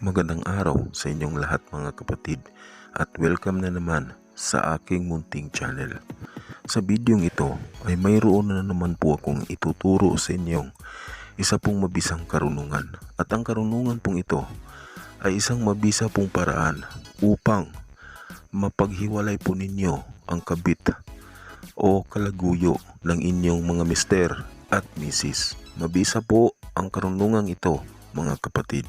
Magandang araw sa inyong lahat mga kapatid at welcome na naman sa aking munting channel. Sa bidyong ito ay mayroon na naman po akong ituturo sa inyong isa pong mabisang karunungan, at ang karunungan pong ito ay isang mabisa pong paraan upang mapaghiwalay po ninyo ang kabit o kalaguyo ng inyong mga mister at misis. Mabisa po ang karunungan ito mga kapatid.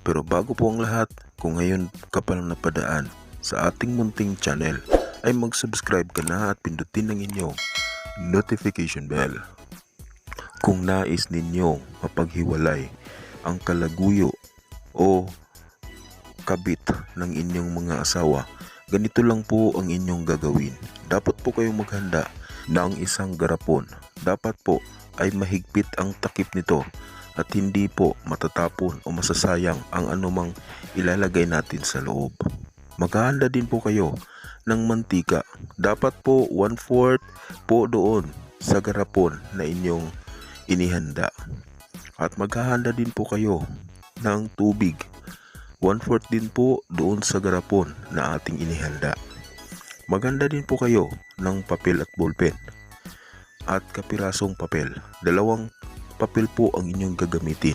Pero bago po ang lahat, kung ngayon ka pa lang napadaan sa ating munting channel, ay mag-subscribe ka na at pindutin ang inyong notification bell. Kung nais ninyong mapaghiwalay ang kalaguyo o kabit ng inyong mga asawa, ganito lang po ang inyong gagawin. Dapat po kayong maghanda ng isang garapon. Dapat po ay mahigpit ang takip nito at hindi po matatapon o masasayang ang anumang ilalagay natin sa loob. Maghahanda din po kayo ng mantika. Dapat po 1/4 po doon sa garapon na inyong inihanda. At maghahanda din po kayo ng tubig. 1/4 din po doon sa garapon na ating inihanda. Maghanda din po kayo ng papel at ballpen at kapirasong papel. 2 papel po ang inyong gagamitin.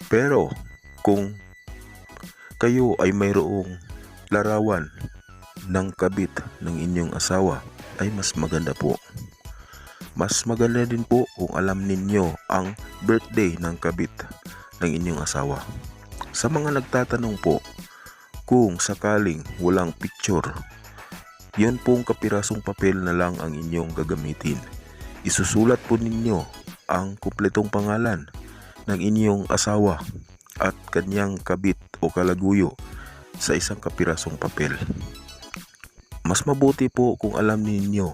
Pero kung kayo ay mayroong larawan ng kabit ng inyong asawa, ay mas maganda po. Mas maganda din po kung alam ninyo ang birthday ng kabit ng inyong asawa. Sa mga nagtatanong po, kung sakaling walang picture, yun pong kapirasong papel na lang ang inyong gagamitin. Isusulat po ninyo ang kumpletong pangalan ng inyong asawa at kanyang kabit o kalaguyo sa isang kapirasong papel. Mas mabuti po kung alam ninyo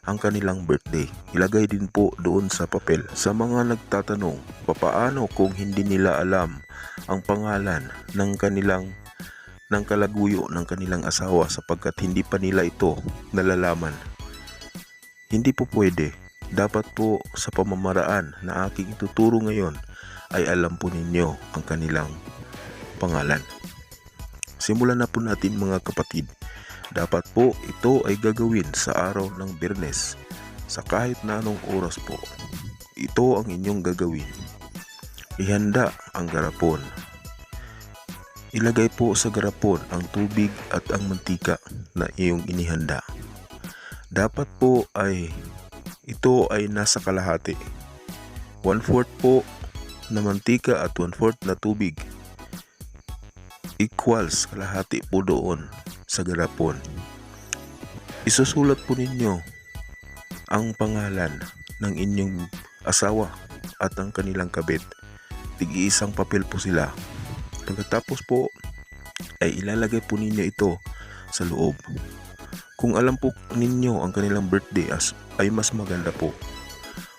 ang kanilang birthday. Ilagay din po doon sa papel. Sa mga nagtatanong, papaano kung hindi nila alam ang pangalan ng kalaguyo ng kanilang asawa sapagkat hindi pa nila ito nalalaman? Hindi po pwede. Dapat po sa pamamaraan na aking ituturo ngayon ay alam po ninyo ang kanilang pangalan. Simulan na po natin mga kapatid. Dapat po ito ay gagawin sa araw ng Biyernes sa kahit na anong oras po. Ito ang inyong gagawin. Ihanda ang garapon. Ilagay po sa garapon ang tubig at ang mantika na iyong inihanda. Dapat po ay ito ay nasa kalahati. 1/4 po na mantika at 1/4 na tubig. Equals kalahati po doon sa garapon. Isusulat po ninyo ang pangalan ng inyong asawa at ang kanilang kabit. Tig-iisang papel po sila. Pagkatapos po ay ilalagay po ninyo ito sa loob. Kung alam po ninyo ang kanilang birthday ay mas maganda po.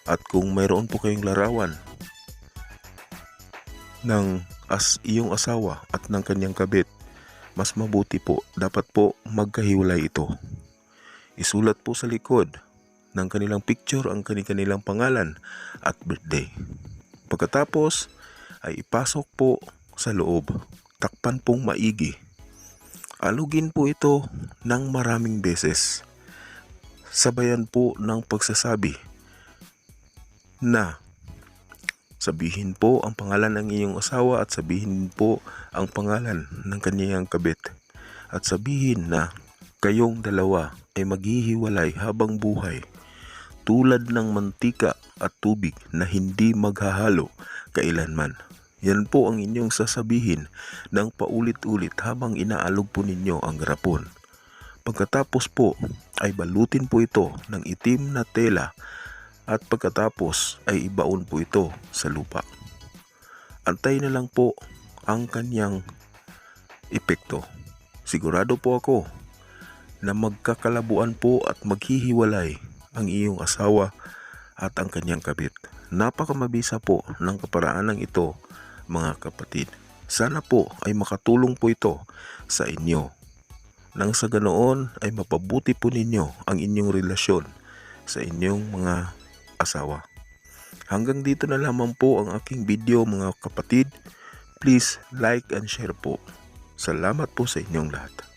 At kung mayroon po kayong larawan ng iyong asawa at ng kanyang kabit, mas mabuti po. Dapat po magkahiwalay ito. Isulat po sa likod ng kanilang picture ang kanilang pangalan at birthday. Pagkatapos ay ipasok po sa loob. Takpan pong maigi. Alugin po ito ng maraming beses. Sabayan po ng pagsasabi na sabihin po ang pangalan ng iyong asawa at sabihin po ang pangalan ng kanyang kabit. At sabihin na kayong dalawa ay maghihiwalay habang buhay tulad ng mantika at tubig na hindi maghahalo kailanman. Yan po ang inyong sasabihin ng paulit-ulit habang inaalog po ninyo ang garapon. Pagkatapos po ay balutin po ito ng itim na tela at pagkatapos ay ibaon po ito sa lupa. Antay na lang po ang kanyang epekto. Sigurado po ako na magkakalabuan po at maghihiwalay ang iyong asawa at ang kanyang kabit. Napakamabisa po ng kaparaanang ito mga kapatid. Sana po ay makatulong po ito sa inyo. Nang sa ganoon ay mapabuti po ninyo ang inyong relasyon sa inyong mga asawa. Hanggang dito na lamang po ang aking video mga kapatid. please like and share po. Salamat po sa inyong lahat.